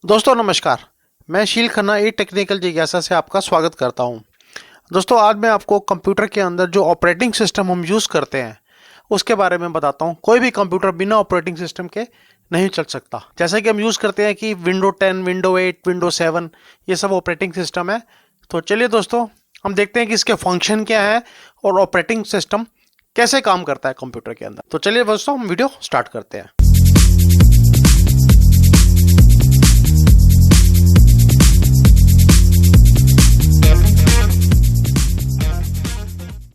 दोस्तों नमस्कार। मैं शील खन्ना ई टेक्निकल जिज्ञासा से आपका स्वागत करता हूं। दोस्तों आज मैं आपको कंप्यूटर के अंदर जो ऑपरेटिंग सिस्टम हम यूज़ करते हैं उसके बारे में बताता हूं। कोई भी कंप्यूटर बिना ऑपरेटिंग सिस्टम के नहीं चल सकता। जैसे कि हम यूज़ करते हैं कि विंडो 10, विंडो 8, विंडो 7 ये सब ऑपरेटिंग सिस्टम है। तो चलिए दोस्तों हम देखते हैं कि इसके फंक्शन क्या है और ऑपरेटिंग सिस्टम कैसे काम करता है कंप्यूटर के अंदर। तो चलिए दोस्तों हम वीडियो स्टार्ट करते हैं।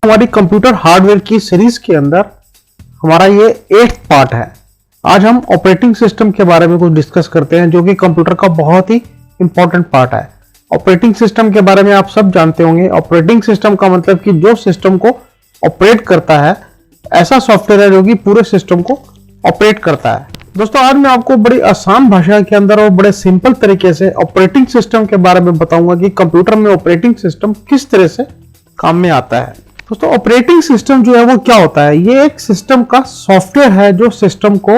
हमारी कंप्यूटर हार्डवेयर की सीरीज के अंदर हमारा ये 8th पार्ट है। आज हम ऑपरेटिंग सिस्टम के बारे में कुछ डिस्कस करते हैं जो कि कंप्यूटर का बहुत ही इंपॉर्टेंट पार्ट है। ऑपरेटिंग सिस्टम के बारे में आप सब जानते होंगे। ऑपरेटिंग सिस्टम का मतलब कि जो सिस्टम को ऑपरेट करता है, ऐसा सॉफ्टवेयर है जो कि पूरे सिस्टम को ऑपरेट करता है। दोस्तों आज मैं आपको बड़ी आसान भाषा के अंदर और बड़े सिंपल तरीके से ऑपरेटिंग सिस्टम के बारे में बताऊंगा कि कंप्यूटर में ऑपरेटिंग सिस्टम किस तरह से काम में आता है। दोस्तों ऑपरेटिंग सिस्टम जो है वो क्या होता है? ये एक सिस्टम का सॉफ्टवेयर है जो सिस्टम को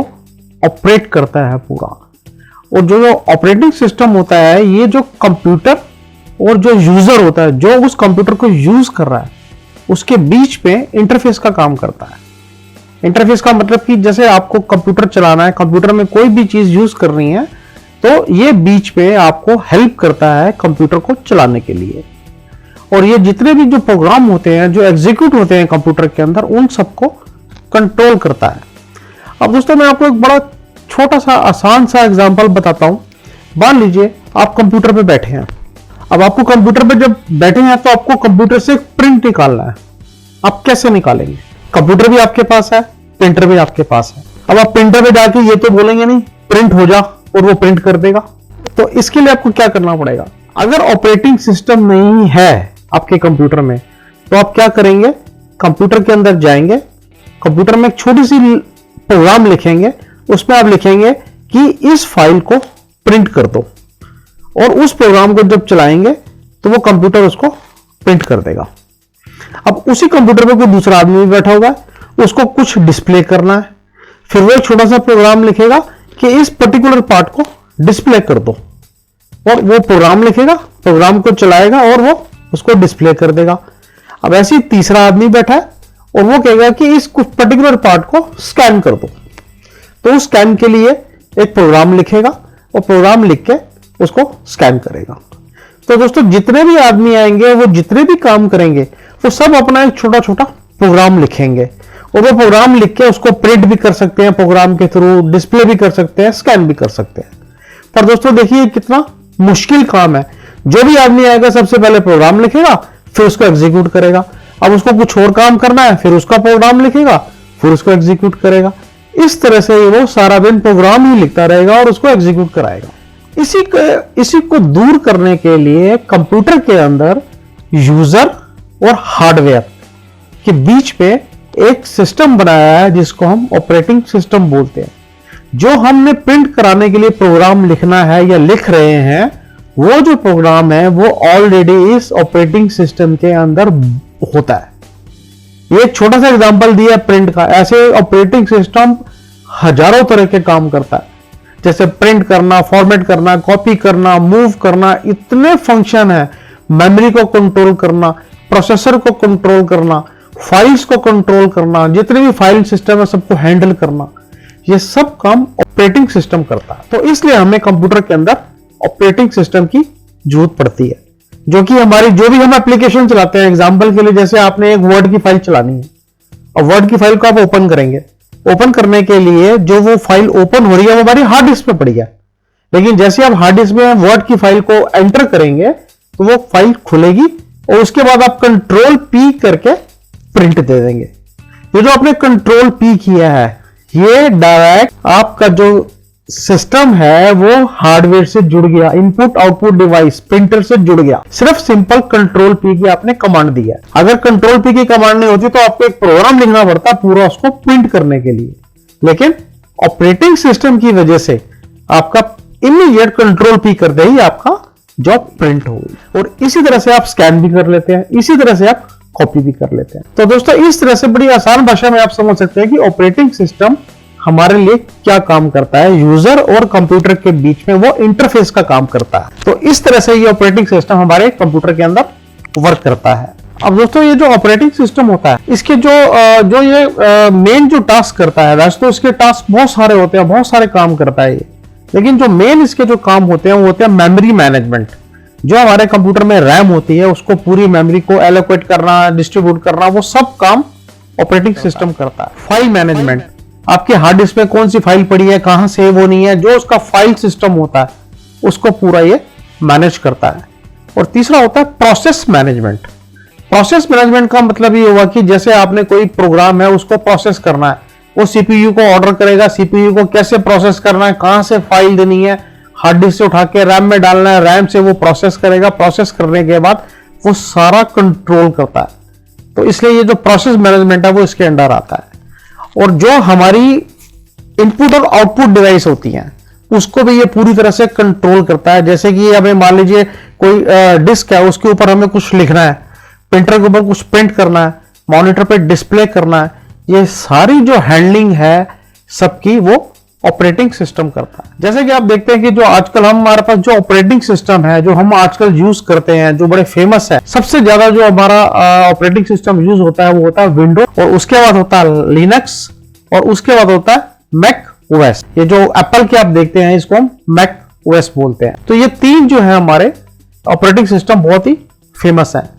ऑपरेट करता है पूरा। और जो ऑपरेटिंग सिस्टम होता है ये जो कंप्यूटर और जो यूजर होता है, जो उस कंप्यूटर को यूज कर रहा है, उसके बीच में इंटरफेस का काम करता है। इंटरफेस का मतलब कि जैसे आपको कंप्यूटर चलाना है, कंप्यूटर में कोई भी चीज यूज करनी है, तो ये बीच में आपको हेल्प करता है कंप्यूटर को चलाने के लिए। और ये जितने भी जो प्रोग्राम होते हैं जो एग्जीक्यूट होते हैं कंप्यूटर के अंदर, उन सबको कंट्रोल करता है। अब दोस्तों मैं आपको एक बड़ा छोटा सा आसान सा एग्जांपल बताता हूं। मान लीजिए आप कंप्यूटर पे बैठे हैं। अब आपको कंप्यूटर पे जब बैठे हैं तो आपको कंप्यूटर से एक प्रिंट निकालना है। आप कैसे निकालेंगे? कंप्यूटर भी आपके पास है, प्रिंटर भी आपके पास है। अब आप प्रिंटर पे जाके ये तो बोलेंगे नहीं प्रिंट हो जा और वो प्रिंट कर देगा। तो इसके लिए आपको क्या करना पड़ेगा? अगर ऑपरेटिंग सिस्टम नहीं है आपके कंप्यूटर में तो आप क्या करेंगे? कंप्यूटर के अंदर जाएंगे, कंप्यूटर में एक छोटी सी प्रोग्राम लिखेंगे, उसमें आप लिखेंगे कि इस फाइल को प्रिंट कर दो, और उस प्रोग्राम को जब चलाएंगे तो वो कंप्यूटर उसको प्रिंट कर देगा। अब उसी कंप्यूटर पे कोई दूसरा आदमी भी बैठा होगा, उसको कुछ डिस्प्ले करना है, फिर वो एक छोटा सा प्रोग्राम लिखेगा कि इस पर्टिकुलर पार्ट को डिस्प्ले कर दो, और वो प्रोग्राम लिखेगा, प्रोग्राम को चलाएगा और वो उसको डिस्प्ले कर देगा। अब ऐसे ही तीसरा आदमी बैठा है और वो कहेगा कि इस कुछ पर्टिकुलर पार्ट को स्कैन कर दो, तो उस स्कैन के लिए एक प्रोग्राम लिखेगा और प्रोग्राम लिख के उसको स्कैन करेगा। तो दोस्तों जितने भी आदमी आएंगे, वो जितने भी काम करेंगे, वो सब अपना एक छोटा छोटा प्रोग्राम लिखेंगे, और वो प्रोग्राम लिख के उसको प्रिंट भी कर सकते हैं प्रोग्राम के थ्रू, डिस्प्ले भी कर सकते हैं, स्कैन भी कर सकते हैं। पर दोस्तों देखिए कितना मुश्किल काम है। जो भी आदमी आएगा सबसे पहले प्रोग्राम लिखेगा, फिर उसको एग्जीक्यूट करेगा। अब उसको कुछ और काम करना है, फिर उसका प्रोग्राम लिखेगा, फिर उसको एग्जीक्यूट करेगा। इस तरह से वो सारा दिन प्रोग्राम ही लिखता रहेगा और उसको एग्जीक्यूट कराएगा। इसी को दूर करने के लिए कंप्यूटर के अंदर यूजर और हार्डवेयर के बीच में एक सिस्टम बनाया है जिसको हम ऑपरेटिंग सिस्टम बोलते हैं। जो हमने प्रिंट कराने के लिए प्रोग्राम लिखना है या लिख रहे हैं, वो जो प्रोग्राम है वो ऑलरेडी इस ऑपरेटिंग सिस्टम के अंदर होता है। ये एक छोटा सा एग्जांपल दिया प्रिंट का। ऐसे ऑपरेटिंग सिस्टम हजारों तरह के काम करता है, जैसे प्रिंट करना, फॉर्मेट करना, कॉपी करना, मूव करना, इतने फंक्शन है। मेमोरी को कंट्रोल करना, प्रोसेसर को कंट्रोल करना, फाइल्स को कंट्रोल करना, जितने भी फाइल सिस्टम है सबको हैंडल करना, ये सब काम ऑपरेटिंग सिस्टम करता है। तो इसलिए हमें कंप्यूटर के अंदर ऑपरेटिंग सिस्टम की जरूरत पड़ती है, जो कि हमारी जो भी हम एप्लीकेशन चलाते हैं, एग्जांपल के लिए जैसे आपने एक वर्ड की फाइल चलानी है, और वर्ड की फाइल को आप ओपन करेंगे। ओपन करने के लिए जो वो फाइल ओपन हो रही है वो हमारी हार्ड डिस्क पे पड़ी है, लेकिन जैसे आप हार्ड डिस्क में वर्ड की फाइल को एंटर करेंगे तो वो फाइल खुलेगी, और उसके बाद आप कंट्रोल पी करके प्रिंट दे देंगे। ये जो आपने कंट्रोल पी किया है, ये डायरेक्ट आपका जो सिस्टम है वो हार्डवेयर से जुड़ गया, इनपुट आउटपुट डिवाइस प्रिंटर से जुड़ गया। सिर्फ सिंपल कंट्रोल पी की आपने कमांड दी है। अगर कंट्रोल पी की कमांड नहीं होती तो आपको एक प्रोग्राम लिखना पड़ता पूरा उसको प्रिंट करने के लिए, लेकिन ऑपरेटिंग सिस्टम की वजह से आपका इमीडिएट कंट्रोल पी करते ही आपका जॉब प्रिंट होगी। और इसी तरह से आप स्कैन भी कर लेते हैं, इसी तरह से आप कॉपी भी कर लेते हैं। तो दोस्तों इस तरह से बड़ी आसान भाषा में आप समझ सकते हैं कि ऑपरेटिंग सिस्टम हमारे लिए क्या काम करता है, यूजर और कंप्यूटर के बीच में वो इंटरफेस का काम करता है। तो इस तरह से ये ऑपरेटिंग सिस्टम हमारे कंप्यूटर के अंदर वर्क करता है। अब दोस्तों ये जो ऑपरेटिंग सिस्टम होता है, इसके जो ये मेन जो टास्क करता है, वैसे तो इसके टास्क बहुत सारे होते हैं, बहुत सारे काम करता है ये, लेकिन जो मेन इसके जो काम होते हैं वो होते हैं मेमोरी मैनेजमेंट। जो हमारे कंप्यूटर में रैम होती है उसको पूरी मेमोरी को एलोकेट करना, डिस्ट्रीब्यूट करना, वो सब काम ऑपरेटिंग सिस्टम करता है। फाइल मैनेजमेंट, आपके हार्ड डिस्क में कौन सी फाइल पड़ी है, कहां सेव होनी है, जो उसका फाइल सिस्टम होता है उसको पूरा ये मैनेज करता है। और तीसरा होता है प्रोसेस मैनेजमेंट। प्रोसेस मैनेजमेंट का मतलब ये हुआ कि जैसे आपने कोई प्रोग्राम है उसको प्रोसेस करना है, वो सीपीयू को ऑर्डर करेगा, सीपीयू को कैसे प्रोसेस करना है, कहां से फाइल देनी है, हार्ड डिस्क से उठा के रैम में डालना है, रैम से वो प्रोसेस करेगा, प्रोसेस करने के बाद वो सारा कंट्रोल करता है। तो इसलिए ये जो प्रोसेस मैनेजमेंट है वो इसके अंडर आता है। और जो हमारी इनपुट और आउटपुट डिवाइस होती हैं उसको भी ये पूरी तरह से कंट्रोल करता है। जैसे कि हमें मान लीजिए कोई डिस्क है, उसके ऊपर हमें कुछ लिखना है, प्रिंटर के ऊपर कुछ प्रिंट करना है, मॉनिटर पे डिस्प्ले करना है, ये सारी जो हैंडलिंग है सबकी वो ऑपरेटिंग सिस्टम करता है। जैसे कि आप देखते हैं कि जो आजकल हमारे पास जो ऑपरेटिंग सिस्टम है जो हम आजकल यूज करते हैं, जो बड़े फेमस है, सबसे ज्यादा जो हमारा ऑपरेटिंग सिस्टम यूज होता है वो होता है विंडोज, और उसके बाद होता है लिनक्स, और उसके बाद होता है मैक ओएस। ये जो एप्पल के आप देखते हैं इसको हम मैक ओएस बोलते हैं। तो ये तीन जो है हमारे ऑपरेटिंग सिस्टम बहुत ही फेमस है।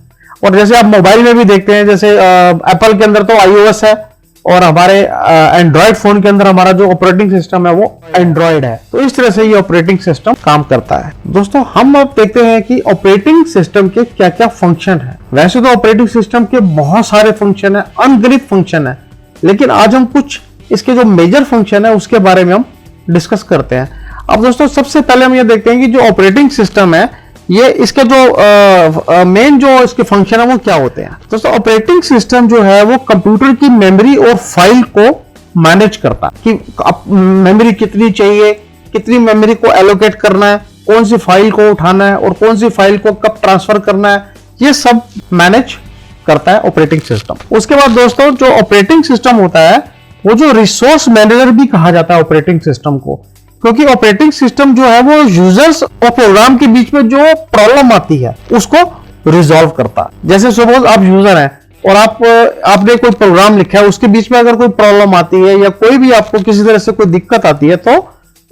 और जैसे आप मोबाइल में भी देखते हैं, जैसे एप्पल के अंदर तो iOS है, और हमारे एंड्रॉयड फोन के अंदर हमारा जो ऑपरेटिंग सिस्टम है वो एंड्रॉयड है। तो इस तरह से ये ऑपरेटिंग सिस्टम काम करता है। दोस्तों हम अब देखते हैं कि ऑपरेटिंग सिस्टम के क्या क्या फंक्शन है। वैसे तो ऑपरेटिंग सिस्टम के बहुत सारे फंक्शन है, अनगिनत फंक्शन है, लेकिन आज हम कुछ इसके जो मेजर फंक्शन है उसके बारे में हम डिस्कस करते हैं। अब दोस्तों सबसे पहले हम ये देखते हैं कि जो ऑपरेटिंग सिस्टम है ये इसके जो मेन जो इसके फंक्शन है वो क्या होते हैं। दोस्तों ऑपरेटिंग सिस्टम जो है वो कंप्यूटर की मेमोरी और फाइल को मैनेज करता है कि मेमोरी कितनी चाहिए, कितनी मेमोरी को एलोकेट करना है, कौन सी फाइल को उठाना है और कौन सी फाइल को कब ट्रांसफर करना है, ये सब मैनेज करता है ऑपरेटिंग सिस्टम। उसके बाद दोस्तों जो ऑपरेटिंग सिस्टम होता है वो जो रिसोर्स मैनेजर भी कहा जाता है ऑपरेटिंग सिस्टम को, क्योंकि ऑपरेटिंग सिस्टम जो है वो यूजर्स और प्रोग्राम के बीच में जो प्रॉब्लम आती है उसको रिजॉल्व करता है। जैसे सपोज आप यूजर हैं और आपने कोई प्रोग्राम लिखा है, उसके बीच में अगर कोई प्रॉब्लम आती है या कोई भी आपको किसी तरह से कोई दिक्कत आती है तो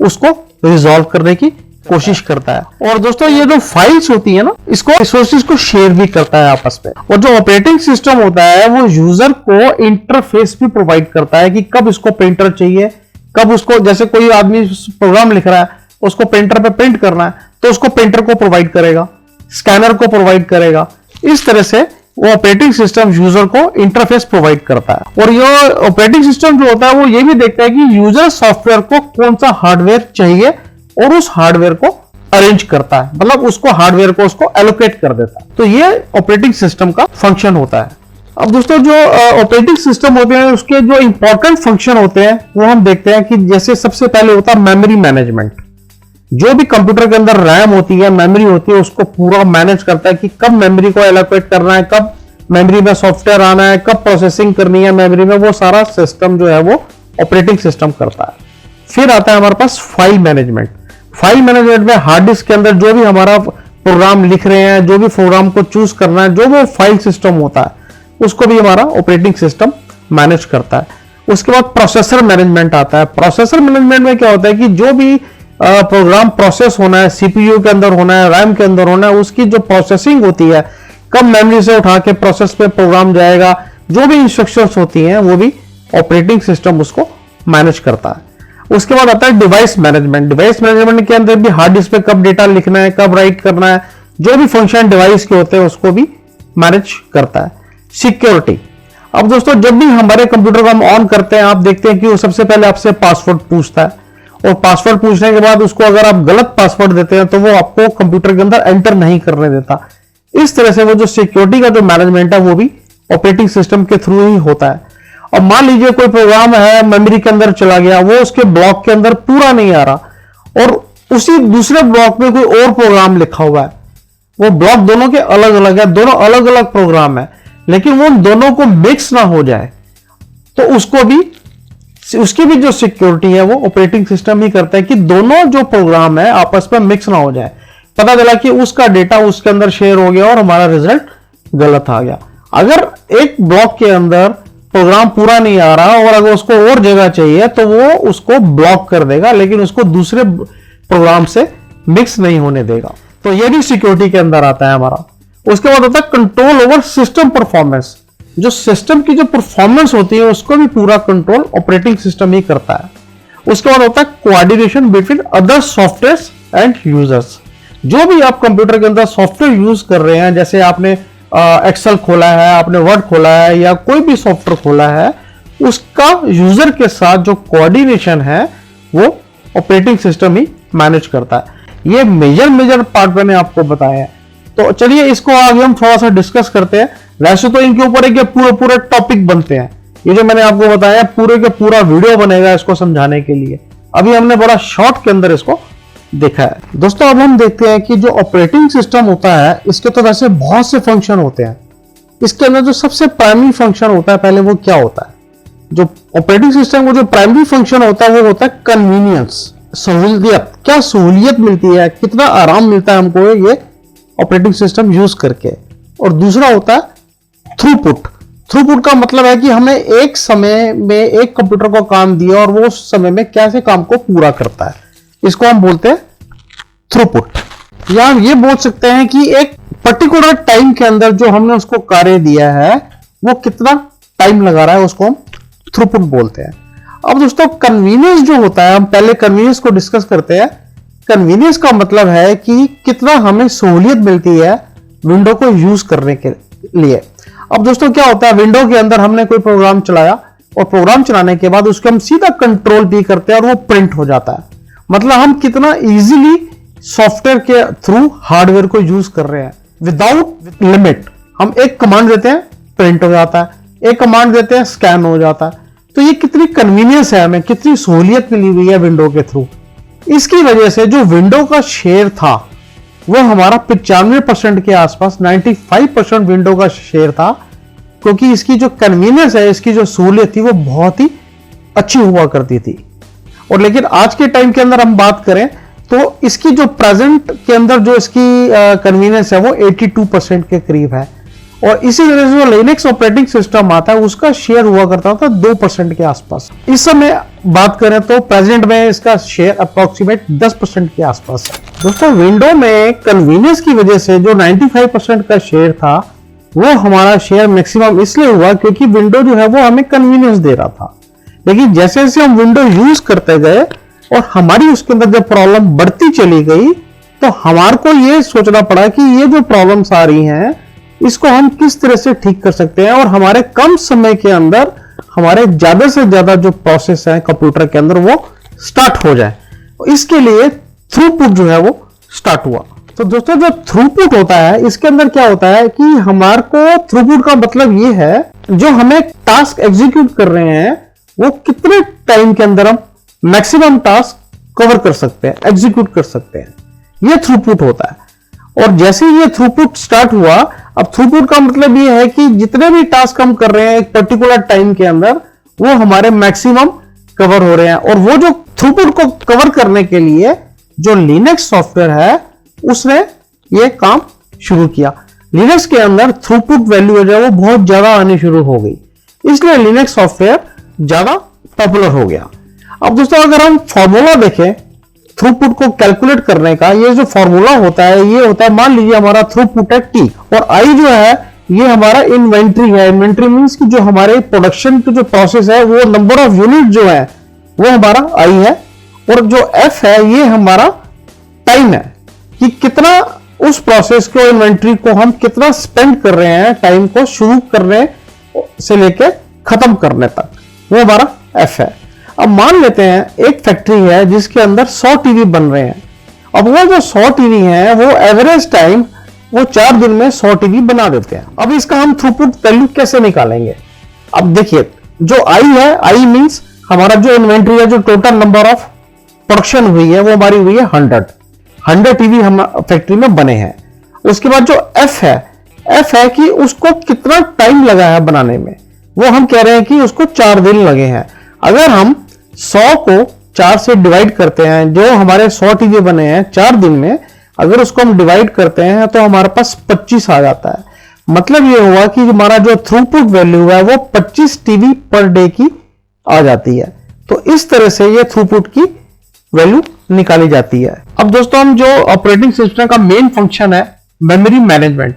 उसको रिजॉल्व करने की कोशिश करता है। और दोस्तों ये जो फाइल्स होती है ना, इसको रिसोर्सेज को शेयर भी करता है आपस में। और जो ऑपरेटिंग सिस्टम होता है वो यूजर को इंटरफेस भी प्रोवाइड करता है कि कब इसको प्रिंटर चाहिए, कब उसको, जैसे कोई आदमी प्रोग्राम लिख रहा है उसको प्रिंटर पे प्रिंट करना है तो उसको प्रिंटर को प्रोवाइड करेगा, स्कैनर को प्रोवाइड करेगा। इस तरह से वो ऑपरेटिंग सिस्टम यूजर को इंटरफेस प्रोवाइड करता है। और ये ऑपरेटिंग सिस्टम जो होता है वो ये भी देखता है कि यूजर सॉफ्टवेयर को कौन सा हार्डवेयर चाहिए और उस हार्डवेयर को अरेंज करता है, मतलब उसको हार्डवेयर को उसको एलोकेट कर देता है। तो ये ऑपरेटिंग सिस्टम का फंक्शन होता है। अब दोस्तों जो ऑपरेटिंग सिस्टम होते हैं उसके जो इंपॉर्टेंट फंक्शन होते हैं वो हम देखते हैं कि जैसे सबसे पहले होता है मेमोरी मैनेजमेंट। जो भी कंप्यूटर के अंदर रैम होती है, मेमोरी होती है, उसको पूरा मैनेज करता है कि कब मेमोरी को एलोकेट करना है, कब मेमोरी में सॉफ्टवेयर आना है, कब प्रोसेसिंग करनी है मेमोरी में, वो सारा सिस्टम जो है वो ऑपरेटिंग सिस्टम करता है। फिर आता है हमारे पास फाइल मैनेजमेंट। फाइल मैनेजमेंट में हार्ड डिस्क के अंदर जो भी हमारा प्रोग्राम लिख रहे हैं, जो भी प्रोग्राम को चूज करना है, जो वो फाइल सिस्टम होता है उसको भी हमारा ऑपरेटिंग सिस्टम मैनेज करता है। उसके बाद प्रोसेसर मैनेजमेंट आता है। प्रोसेसर मैनेजमेंट में क्या होता है कि जो भी प्रोग्राम प्रोसेस होना है, सीपीयू के अंदर होना है, रैम के अंदर होना है, उसकी जो प्रोसेसिंग होती है, कब मेमोरी से उठा के प्रोसेस पे प्रोग्राम जाएगा, जो भी इंस्ट्रक्शंस होती हैं वो भी ऑपरेटिंग सिस्टम उसको मैनेज करता है। उसके बाद आता है डिवाइस मैनेजमेंट। डिवाइस मैनेजमेंट के अंदर भी हार्ड डिस्क पे कब डेटा लिखना है, कब राइट करना है, जो भी फंक्शन डिवाइस के होते हैं उसको भी मैनेज करता है। सिक्योरिटी। अब दोस्तों जब भी हमारे कंप्यूटर को हम ऑन करते हैं, आप देखते हैं कि वो सबसे पहले आपसे पासवर्ड पूछता है, और पासवर्ड पूछने के बाद उसको अगर आप गलत पासवर्ड देते हैं तो वो आपको कंप्यूटर के अंदर एंटर नहीं करने देता। इस तरह से वो जो सिक्योरिटी का जो मैनेजमेंट है वो भी ऑपरेटिंग सिस्टम के थ्रू ही होता है। और मान लीजिए कोई प्रोग्राम है मेमोरी के अंदर चला गया, वो उसके ब्लॉक के अंदर पूरा नहीं आ रहा, और उसी दूसरे ब्लॉक में कोई और प्रोग्राम लिखा हुआ है, वो ब्लॉक दोनों के अलग अलग है, दोनों अलग अलग प्रोग्राम है, लेकिन वो दोनों को मिक्स ना हो जाए, तो उसको भी उसकी भी जो सिक्योरिटी है वो ऑपरेटिंग सिस्टम ही करता है कि दोनों जो प्रोग्राम है आपस में मिक्स ना हो जाए। पता चला कि उसका डेटा उसके अंदर शेयर हो गया और हमारा रिजल्ट गलत आ गया। अगर एक ब्लॉक के अंदर प्रोग्राम पूरा नहीं आ रहा और अगर उसको और जगह चाहिए तो वो उसको ब्लॉक कर देगा, लेकिन उसको दूसरे प्रोग्राम से मिक्स नहीं होने देगा। तो ये भी सिक्योरिटी के अंदर आता है हमारा। उसके बाद होता है कंट्रोल ओवर सिस्टम परफॉर्मेंस। जो सिस्टम की जो परफॉर्मेंस होती है उसको भी पूरा कंट्रोल ऑपरेटिंग सिस्टम ही करता है। उसके बाद होता है coordination between other software and users. जो भी आप कंप्यूटर के अंदर सॉफ्टवेयर यूज कर रहे हैं, जैसे आपने एक्सेल खोला है, आपने वर्ड खोला है या कोई भी सॉफ्टवेयर खोला है, उसका यूजर के साथ जो कोऑर्डिनेशन है वो ऑपरेटिंग सिस्टम ही मैनेज करता है। ये मेजर पार्ट मैंने आपको बताया है। तो चलिए इसको आगे हम थोड़ा सा डिस्कस करते हैं। वैसे तो इनके ऊपर एक पूरे टॉपिक बनते हैं। ये जो मैंने आपको बताया पूरे के पूरा वीडियो बनेगा इसको समझाने के लिए। अभी हमने बड़ा शॉर्ट के अंदर इसको देखा है। दोस्तों अब हम देखते हैं कि जो ऑपरेटिंग सिस्टम होता है इसके तो वैसे बहुत से फंक्शन होते हैं। इसके अंदर जो सबसे प्राइमरी फंक्शन होता है पहले वो क्या होता है? जो ऑपरेटिंग सिस्टम को जो प्राइमरी फंक्शन होता है वो होता है कन्वीनियंस, सहूलियत। क्या सहूलियत मिलती है, कितना आराम मिलता है हमको ये ऑपरेटिंग सिस्टम यूज करके। और दूसरा होता है थ्रूपुट। थ्रूपुट का मतलब है कि हमें एक समय में एक कंप्यूटर को काम दिया और वो उस समय में कैसे काम को पूरा करता है, इसको हम बोलते हैं थ्रूपुट। या हम ये बोल सकते हैं कि एक पर्टिकुलर टाइम के अंदर जो हमने उसको कार्य दिया है वो कितना टाइम लगा रहा है, उसको हम थ्रूपुट बोलते हैं। अब दोस्तों कन्वीनियंस जो होता है, हम पहले कन्वीनियंस को डिस्कस करते हैं। कन्वीनियंस का मतलब है कि कितना हमें सहूलियत मिलती है विंडो को यूज करने के लिए। अब दोस्तों क्या होता है, विंडो के अंदर हमने कोई प्रोग्राम चलाया और प्रोग्राम चलाने के बाद उसको हम सीधा कंट्रोल पी करते हैं और वो प्रिंट हो जाता है। मतलब हम कितना इजीली सॉफ्टवेयर के थ्रू हार्डवेयर को यूज कर रहे हैं विदाउट लिमिट। हम एक कमांड देते हैं प्रिंट हो जाता है, एक कमांड देते हैं स्कैन हो जाता है। तो ये कितनी कन्वीनियंस है, हमें कितनी सहूलियत मिली हुई है विंडो के थ्रू। इसकी वजह से जो विंडो का शेयर था वो हमारा 95% के आसपास, 95% विंडो का शेयर था, क्योंकि इसकी जो कन्वीनियंस है, इसकी जो सहूलियत थी वो बहुत ही अच्छी हुआ करती थी। और लेकिन आज के टाइम के अंदर हम बात करें तो इसकी जो प्रेजेंट के अंदर जो इसकी कन्वीनियंस है वो 82% के करीब है। और इसी वजह से जो लिनक्स ऑपरेटिंग सिस्टम आता है उसका शेयर हुआ करता था 2% के आसपास। इस समय बात करें तो प्रेजेंट में इसका शेयर अप्रोक्सीमेट 10% के आसपास है। दोस्तों विंडो में कन्वीनियंस की वजह से जो 95% का शेयर था वो हमारा शेयर मैक्सिमम इसलिए हुआ क्योंकि विंडो जो है वो हमें कन्वीनियंस दे रहा था। लेकिन जैसे जैसे हम विंडो यूज करते गए और हमारी उसके अंदर जब प्रॉब्लम बढ़ती चली गई तो हमारे को ये सोचना पड़ा कि ये जो प्रॉब्लम्स आ रही हैं इसको हम किस तरह से ठीक कर सकते हैं और हमारे कम समय के अंदर हमारे ज्यादा से ज्यादा जो प्रोसेस है कंप्यूटर के अंदर वो स्टार्ट हो जाए। इसके लिए थ्रूपुट जो है वो स्टार्ट हुआ। तो दोस्तों जो थ्रूपुट होता है इसके अंदर क्या होता है कि हमारे को थ्रूपुट का मतलब ये है जो हमें टास्क एग्जीक्यूट कर रहे हैं वो कितने टाइम के अंदर हम मैक्सिमम टास्क कवर कर सकते हैं, एग्जीक्यूट कर सकते हैं, ये थ्रूपुट होता है। और जैसे ये थ्रूपुट स्टार्ट हुआ, अब थ्रूपुट का मतलब ये है कि जितने भी टास्क हम कर रहे हैं एक पर्टिकुलर टाइम के अंदर वो हमारे मैक्सिमम कवर हो रहे हैं। और वो जो थ्रूपुट को कवर करने के लिए जो लिनक्स सॉफ्टवेयर है उसने ये काम शुरू किया। लिनक्स के अंदर थ्रूपुट वैल्यू जो है वो बहुत ज्यादा आनी शुरू हो गई, इसलिए लिनक्स सॉफ्टवेयर ज्यादा पॉपुलर हो गया। अब दोस्तों अगर हम फॉर्मूला देखें थ्रूपुट को कैलकुलेट करने का, ये जो फॉर्मूला होता है ये होता है, मान लीजिए हमारा थ्रूपुट है टी और आई जो है ये हमारा इन्वेंट्री है। इन्वेंट्री मींस कि जो हमारे प्रोडक्शन की जो प्रोसेस है वो नंबर ऑफ यूनिट जो है वो हमारा आई है। और जो एफ है ये हमारा टाइम है कि कितना उस प्रोसेस को, इन्वेंट्री को हम कितना स्पेंड कर रहे हैं टाइम को शुरू करने से लेकर खत्म करने तक, वो हमारा एफ है। अब मान लेते हैं एक फैक्ट्री है जिसके अंदर 100 टीवी बन रहे हैं। अब वो जो 100 टीवी हैं वो एवरेज टाइम वो 4 दिन में 100 टीवी बना देते हैं। अब इसका हम थ्रूपुट वैल्यू कैसे निकालेंगे? अब देखिए जो आई है, आई मींस हमारा जो इन्वेंट्री है, जो टोटल नंबर ऑफ प्रोडक्शन हुई है वो हमारी हुई है 100 टीवी हम फैक्ट्री में बने हैं। उसके बाद जो एफ है कि उसको कितना टाइम लगा है बनाने में, वो हम कह रहे हैं कि उसको 4 दिन लगे हैं। अगर हम 100 को 4 से डिवाइड करते हैं, जो हमारे 100 टीवी बने हैं 4 दिन में, अगर उसको हम डिवाइड करते हैं तो हमारे पास 25 आ जाता है। मतलब ये हुआ कि हमारा जो थ्रूपुट वैल्यू है वो 25 टीवी पर डे की आ जाती है। तो इस तरह से ये थ्रूपुट की वैल्यू निकाली जाती है। अब दोस्तों हम जो ऑपरेटिंग सिस्टम का मेन फंक्शन है मेमोरी मैनेजमेंट,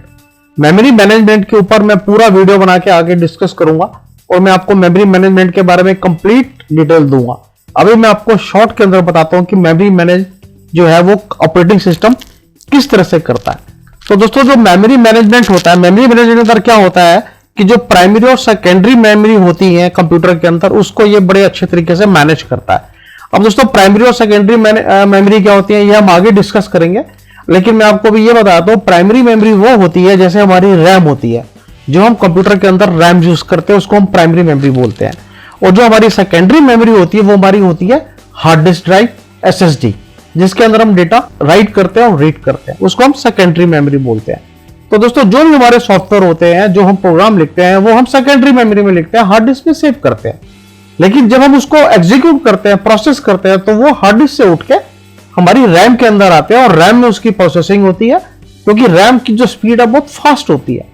मेमोरी मैनेजमेंट के ऊपर मैं पूरा वीडियो बना के आगे डिस्कस करूंगा और मैं आपको मेमोरी मैनेजमेंट के बारे में कंप्लीट डिटेल दूंगा। अभी मैं आपको शॉर्ट के अंदर बताता हूं कि मेमोरी मैनेज जो है वो ऑपरेटिंग सिस्टम किस तरह से करता है। तो दोस्तों जो मेमोरी मैनेजमेंट होता है, मेमोरी मैनेजमेंट के अंदर क्या होता है कि जो प्राइमरी और सेकेंडरी मेमोरी होती है कंप्यूटर के अंदर, उसको ये बड़े अच्छे तरीके से मैनेज करता है। अब दोस्तों प्राइमरी और सेकेंडरी मेमोरी क्या होती है ये हम आगे डिस्कस करेंगे, लेकिन मैं आपको भी ये बताता हूं प्राइमरी मेमोरी वो होती है जैसे हमारी रैम होती है, जो हम कंप्यूटर के अंदर रैम यूज करते हैं उसको हम प्राइमरी मेमोरी बोलते हैं। और जो हमारी सेकेंडरी मेमोरी होती है वो हमारी होती है हार्ड डिस्क ड्राइव, SSD, जिसके अंदर हम डेटा राइट करते हैं और रीड करते हैं, उसको हम सेकेंडरी मेमोरी बोलते हैं। तो दोस्तों जो भी हमारे सॉफ्टवेयर होते हैं, जो हम प्रोग्राम लिखते हैं, वो हम सेकेंडरी मेमोरी में लिखते हैं, हार्ड डिस्क में सेव करते हैं। लेकिन जब हम उसको एग्जीक्यूट करते हैं, प्रोसेस करते हैं, तो वो हार्ड डिस्क से उठ के हमारी रैम के अंदर आते हैं और रैम में उसकी प्रोसेसिंग होती है, क्योंकि रैम की जो स्पीड है बहुत फास्ट होती है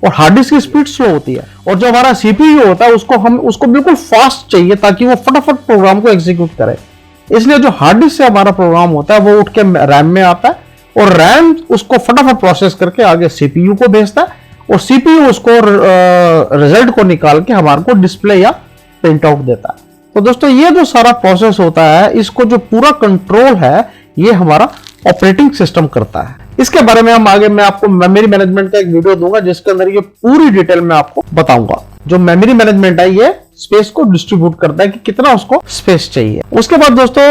और हार्ड डिस्क की स्पीड स्लो होती है। और जो हमारा CPU होता है उसको बिल्कुल फास्ट चाहिए ताकि वो फटाफट प्रोग्राम को एग्जीक्यूट करे। इसलिए जो हार्ड डिस्क से हमारा प्रोग्राम होता है वो उठ के रैम में आता है और रैम उसको फटाफट प्रोसेस करके आगे CPU को भेजता है और CPU उसको रिजल्ट को निकाल के हमारे को डिस्प्ले या प्रिंट आउट देता है। तो दोस्तों ये जो सारा प्रोसेस होता है, इसको जो पूरा कंट्रोल है ये हमारा ऑपरेटिंग सिस्टम करता है। इसके बारे में मैं आपको मेमोरी मैनेजमेंट का एक वीडियो दूंगा जिसके अंदर ये पूरी डिटेल में आपको बताऊंगा। जो मेमोरी मैनेजमेंट है ये स्पेस को डिस्ट्रीब्यूट करता है कि कितना उसको स्पेस चाहिए। उसके बाद दोस्तों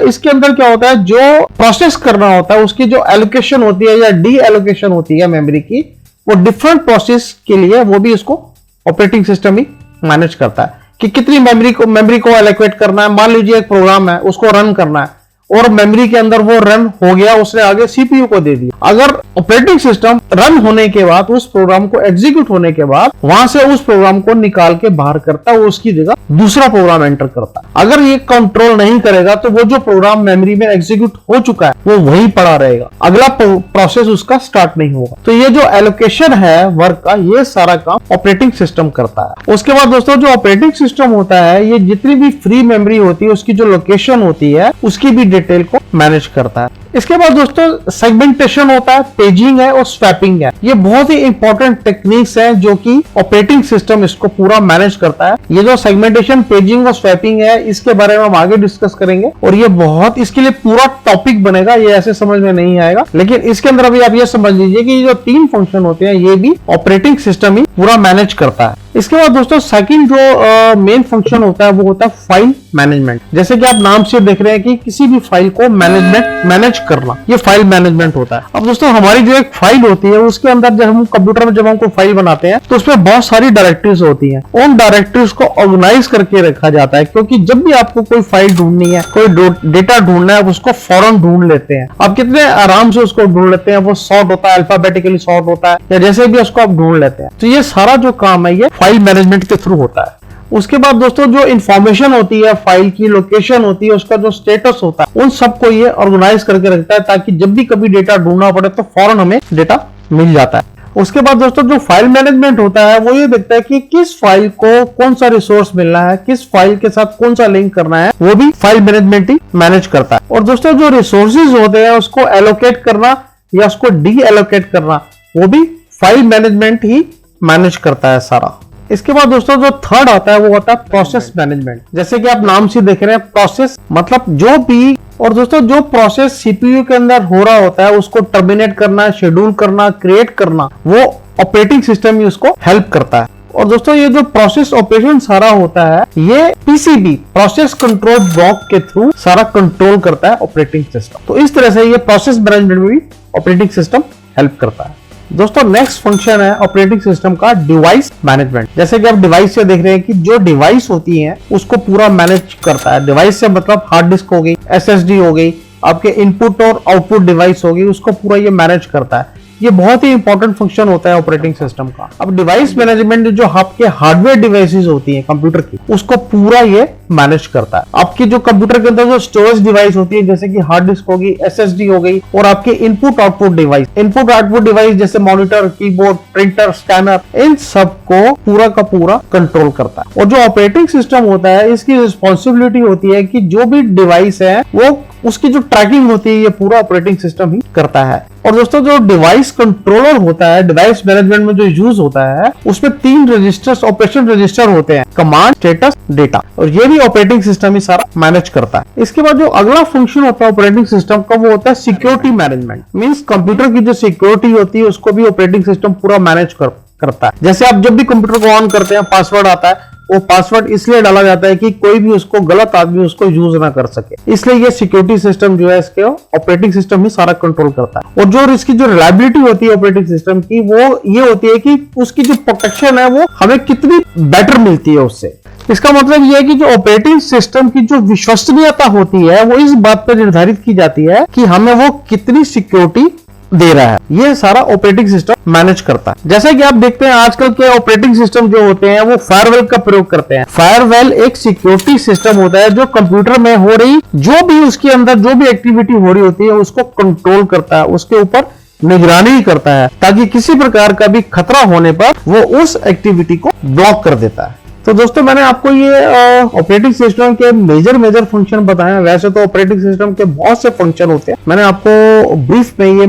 इसके अंदर क्या होता है, जो प्रोसेस करना होता है उसकी जो एलोकेशन होती है या डी एलोकेशन होती है मेमोरी की, वो डिफरेंट प्रोसेस के लिए वो भी इसको ऑपरेटिंग सिस्टम ही मैनेज करता है कि कितनी मेमोरी को एलोकेट करना है। मान लीजिए एक प्रोग्राम है, उसको रन करना है और मेमोरी के अंदर वो रन हो गया, उसने आगे CPU को दे दिया। अगर ऑपरेटिंग सिस्टम रन होने के बाद, उस प्रोग्राम को एग्जीक्यूट होने के बाद वहां से उस प्रोग्राम को निकाल के बाहर करता है, उसकी जगह दूसरा प्रोग्राम एंटर करता है। अगर ये कंट्रोल नहीं करेगा तो वो जो प्रोग्राम मेमोरी में एग्जीक्यूट हो चुका है वो वहीं पड़ा रहेगा, अगला प्रोसेस उसका स्टार्ट नहीं होगा। तो ये जो एलोकेशन है वर्क का, ये सारा काम ऑपरेटिंग सिस्टम करता है। उसके बाद दोस्तों जो ऑपरेटिंग सिस्टम होता है ये जितनी भी फ्री मेमोरी होती है उसकी जो लोकेशन होती है उसकी भी डिटेल को मैनेज करता है। इसके बाद दोस्तों सेगमेंटेशन होता है, पेजिंग है और स्वैपिंग है। ये बहुत ही इंपॉर्टेंट टेक्निक्स हैं जो कि ऑपरेटिंग सिस्टम इसको पूरा मैनेज करता है। ये जो सेगमेंटेशन, पेजिंग और स्वैपिंग है इसके बारे में हम आगे डिस्कस करेंगे और ये बहुत, इसके लिए पूरा टॉपिक बनेगा, ये ऐसे समझ में नहीं आएगा। लेकिन इसके अंदर अभी आप ये समझ लीजिए कि जो 3 फंक्शन होते हैं ये भी ऑपरेटिंग सिस्टम ही पूरा मैनेज करता है। इसके बाद दोस्तों सेकंड जो मेन फंक्शन होता है वो होता है फाइल मैनेजमेंट। जैसे कि आप नाम से देख रहे हैं कि किसी भी फाइल को मैनेज करना, ये फाइल मैनेजमेंट होता है। अब दोस्तों हमारी जो एक फाइल होती है उसके अंदर जब हम कंप्यूटर में हमको फाइल बनाते हैं तो उसमें बहुत सारी डायरेक्टरीज होती हैं। उन डायरेक्टरीज को ऑर्गेनाइज करके रखा जाता है, क्योंकि जब भी आपको कोई फाइल ढूंढनी है, कोई डेटा ढूंढना है, उसको फौरन ढूंढ लेते हैं। आप कितने आराम से उसको ढूंढ लेते हैं, वो सॉर्ट होता है, अल्फाबेटिकली सॉर्ट होता है या जैसे भी उसको आप ढूंढ लेते हैं। तो ये सारा जो काम है ये फाइल मैनेजमेंट के थ्रू होता है। उसके बाद दोस्तों जो इंफॉर्मेशन होती है, फाइल की लोकेशन होती है, उसका जो स्टेटस होता है, उन सबको ये ऑर्गेनाइज करके रखता है ताकि जब भी कभी डेटा ढूंढना पड़े तो फौरन हमें डेटा मिल जाता है। उसके बाद दोस्तों जो फाइल मैनेजमेंट होता है वो ये देखता है कि किस फाइल को कौन सा रिसोर्स मिलना है, किस फाइल के साथ कौन सा लिंक करना है, वो भी फाइल मैनेजमेंट ही मैनेज करता है। और दोस्तों जो रिसोर्सेज होते हैं उसको एलोकेट करना या उसको डी एलोकेट करना, वो भी फाइल मैनेजमेंट ही मैनेज करता है सारा। इसके बाद दोस्तों जो थर्ड आता है वो होता है प्रोसेस मैनेजमेंट। जैसे कि आप नाम से देख रहे हैं, प्रोसेस मतलब जो भी, और दोस्तों जो प्रोसेस CPU के अंदर हो रहा होता है उसको टर्मिनेट करना, शेड्यूल करना, क्रिएट करना, वो ऑपरेटिंग सिस्टम ही उसको हेल्प करता है। और दोस्तों ये जो प्रोसेस ऑपरेशन सारा होता है ये PCB, प्रोसेस कंट्रोल ब्लॉक के थ्रू सारा कंट्रोल करता है ऑपरेटिंग सिस्टम। तो इस तरह से ये प्रोसेस मैनेजमेंट में भी ऑपरेटिंग सिस्टम हेल्प करता है। दोस्तों नेक्स्ट फंक्शन है ऑपरेटिंग सिस्टम का डिवाइस मैनेजमेंट। जैसे कि आप डिवाइस से देख रहे हैं कि जो डिवाइस होती है उसको पूरा मैनेज करता है। डिवाइस से मतलब हार्ड डिस्क हो गई, SSD हो गई, आपके इनपुट और आउटपुट डिवाइस हो गई, उसको पूरा ये मैनेज करता है। ये बहुत ही इंपॉर्टेंट फंक्शन होता है ऑपरेटिंग सिस्टम का। अब डिवाइस मैनेजमेंट जो आपके हार्डवेयर डिवाइसेस होती हैं कंप्यूटर की, उसको पूरा ये मैनेज करता है। आपकी जो कंप्यूटर के अंदर जो स्टोरेज डिवाइस होती है जैसे कि हार्ड डिस्क होगी, एसएसडी हो गई, और आपके इनपुट आउटपुट डिवाइस जैसे मॉनिटर, कीबोर्ड, प्रिंटर, स्कैनर, इन सबको पूरा का पूरा कंट्रोल करता है। और जो ऑपरेटिंग सिस्टम होता है इसकी रिस्पॉन्सिबिलिटी होती है कि जो भी डिवाइस है वो उसकी जो ट्रैकिंग होती है ये पूरा ऑपरेटिंग सिस्टम ही करता है। और दोस्तों जो डिवाइस कंट्रोलर होता है, डिवाइस मैनेजमेंट में जो यूज होता है, उसमें 3 रजिस्टर्स, ऑपरेशन रजिस्टर होते हैं, कमांड, स्टेटस, डेटा, और ये भी ऑपरेटिंग सिस्टम ही सारा मैनेज करता है। इसके बाद जो अगला फंक्शन होता है ऑपरेटिंग सिस्टम का वो होता है सिक्योरिटी मैनेजमेंट। मींस कंप्यूटर की जो सिक्योरिटी होती है उसको भी ऑपरेटिंग सिस्टम पूरा मैनेज करता है। जैसे आप जब भी कंप्यूटर को ऑन करते हैं पासवर्ड आता है, वो पासवर्ड इसलिए डाला जाता है कि कोई भी उसको गलत आदमी उसको यूज ना कर सके, इसलिए ये सिक्योरिटी सिस्टम जो है इसके ऑपरेटिंग सिस्टम ही सारा कंट्रोल करता है। और जो इसकी जो रिलायबिलिटी होती है ऑपरेटिंग सिस्टम की वो ये होती है कि उसकी जो प्रोटेक्शन है वो हमें कितनी बेटर मिलती है उससे। इसका मतलब यह है कि जो ऑपरेटिंग सिस्टम की जो विश्वसनीयता होती है वो इस बात पर निर्धारित की जाती है कि हमें वो कितनी सिक्योरिटी दे रहा है, ये सारा ऑपरेटिंग सिस्टम मैनेज करता है। जैसे कि आप देखते हैं आजकल के ऑपरेटिंग सिस्टम जो होते हैं वो फायरवेल का प्रयोग करते हैं। फायरवेल एक सिक्योरिटी सिस्टम होता है जो कंप्यूटर में हो रही जो भी उसके अंदर जो भी एक्टिविटी हो रही होती है उसको कंट्रोल करता है, उसके ऊपर निगरानी करता है, ताकि किसी प्रकार का भी खतरा होने पर वो उस एक्टिविटी को ब्लॉक कर देता है। तो दोस्तों मैंने आपको ये ऑपरेटिंग सिस्टम के मेजर फंक्शन बताए हैं। वैसे तो ऑपरेटिंग सिस्टम के बहुत से फंक्शन होते हैं, मैंने आपको ब्रीफ में ये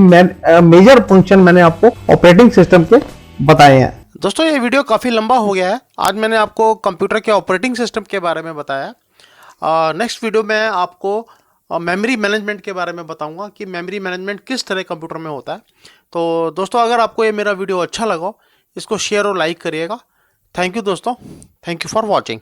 मेजर फंक्शन मैंने आपको ऑपरेटिंग सिस्टम के बताए हैं। दोस्तों ये वीडियो काफ़ी लंबा हो गया है। आज मैंने आपको कंप्यूटर के ऑपरेटिंग सिस्टम के बारे में बताया। नेक्स्ट वीडियो में आपको मेमोरी मैनेजमेंट के बारे में बताऊंगा कि मेमोरी मैनेजमेंट किस तरह कंप्यूटर में होता है। तो दोस्तों अगर आपको ये मेरा वीडियो अच्छा लगा इसको शेयर और लाइक करिएगा। थैंक यू दोस्तों, थैंक यू फॉर वॉचिंग।